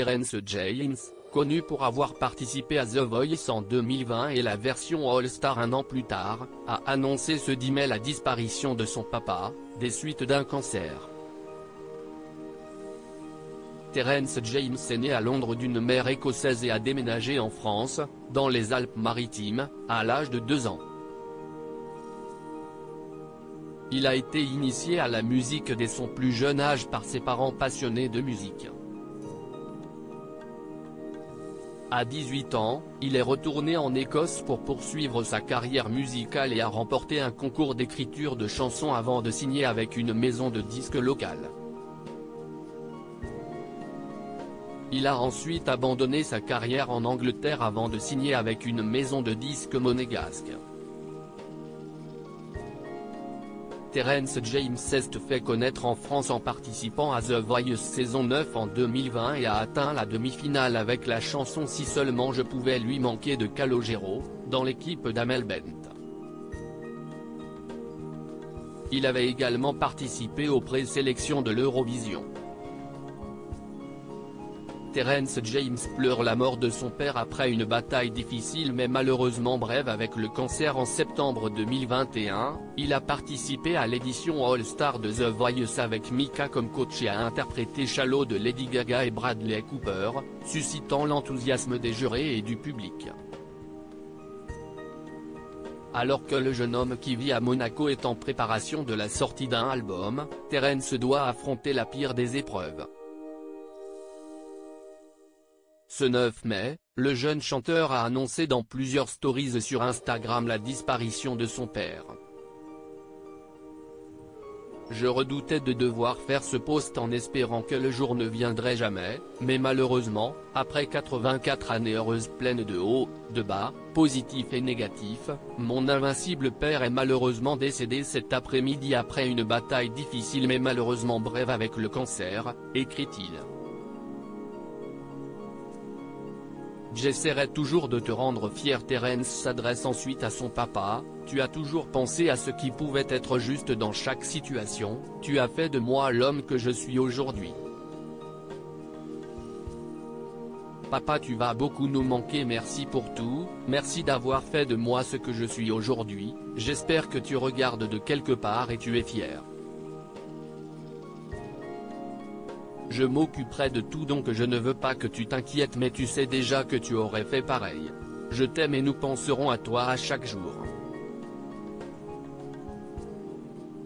Terence James, connu pour avoir participé à The Voice en 2020 et la version All-Star un an plus tard, a annoncé ce 10 mai la disparition de son papa, des suites d'un cancer. Terence James est né à Londres d'une mère écossaise et a déménagé en France, dans les Alpes-Maritimes, à l'âge de 2 ans. Il a été initié à la musique dès son plus jeune âge par ses parents passionnés de musique. À 18 ans, il est retourné en Écosse pour poursuivre sa carrière musicale et a remporté un concours d'écriture de chansons avant de signer avec une maison de disques locale. Il a ensuite abandonné sa carrière en Angleterre avant de signer avec une maison de disques monégasque. Terence James s'est fait connaître en France en participant à The Voice saison 9 en 2020 et a atteint la demi-finale avec la chanson Si seulement je pouvais lui manquer de Calogero, dans l'équipe d'Amel Bent. Il avait également participé aux présélections de l'Eurovision. Terence James pleure la mort de son père après une bataille difficile mais malheureusement brève avec le cancer en septembre 2021, il a participé à l'édition All-Star de The Voice avec Mika comme coach et a interprété Shallow de Lady Gaga et Bradley Cooper, suscitant l'enthousiasme des jurés et du public. Alors que le jeune homme qui vit à Monaco est en préparation de la sortie d'un album, Terence doit affronter la pire des épreuves. Ce 9 mai, le jeune chanteur a annoncé dans plusieurs stories sur Instagram la disparition de son père. Je redoutais de devoir faire ce post en espérant que le jour ne viendrait jamais, mais malheureusement, après 84 années heureuses pleines de hauts, de bas, positifs et négatifs, mon invincible père est malheureusement décédé cet après-midi après une bataille difficile mais malheureusement brève avec le cancer, écrit-il. J'essaierai toujours de te rendre fier. Terence s'adresse ensuite à son papa, tu as toujours pensé à ce qui pouvait être juste dans chaque situation, tu as fait de moi l'homme que je suis aujourd'hui. Papa, tu vas beaucoup nous manquer, merci pour tout, merci d'avoir fait de moi ce que je suis aujourd'hui, j'espère que tu regardes de quelque part et tu es fier. Je m'occuperai de tout donc je ne veux pas que tu t'inquiètes mais tu sais déjà que tu aurais fait pareil. Je t'aime et nous penserons à toi à chaque jour.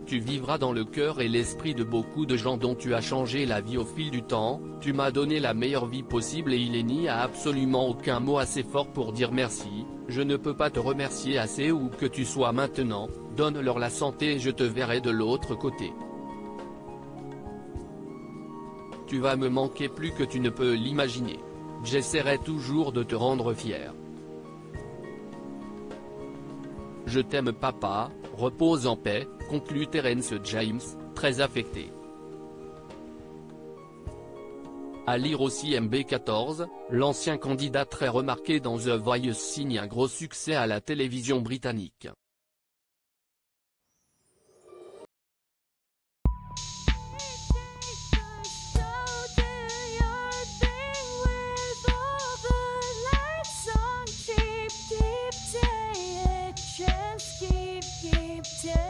Tu vivras dans le cœur et l'esprit de beaucoup de gens dont tu as changé la vie au fil du temps, tu m'as donné la meilleure vie possible et il n'y a absolument aucun mot assez fort pour dire merci, je ne peux pas te remercier assez où que tu sois maintenant, donne-leur la santé et je te verrai de l'autre côté. Tu vas me manquer plus que tu ne peux l'imaginer. J'essaierai toujours de te rendre fier. Je t'aime papa, repose en paix, conclut Terence James, très affecté. À lire aussi MB14, l'ancien candidat très remarqué dans The Voice signe un gros succès à la télévision britannique. Keep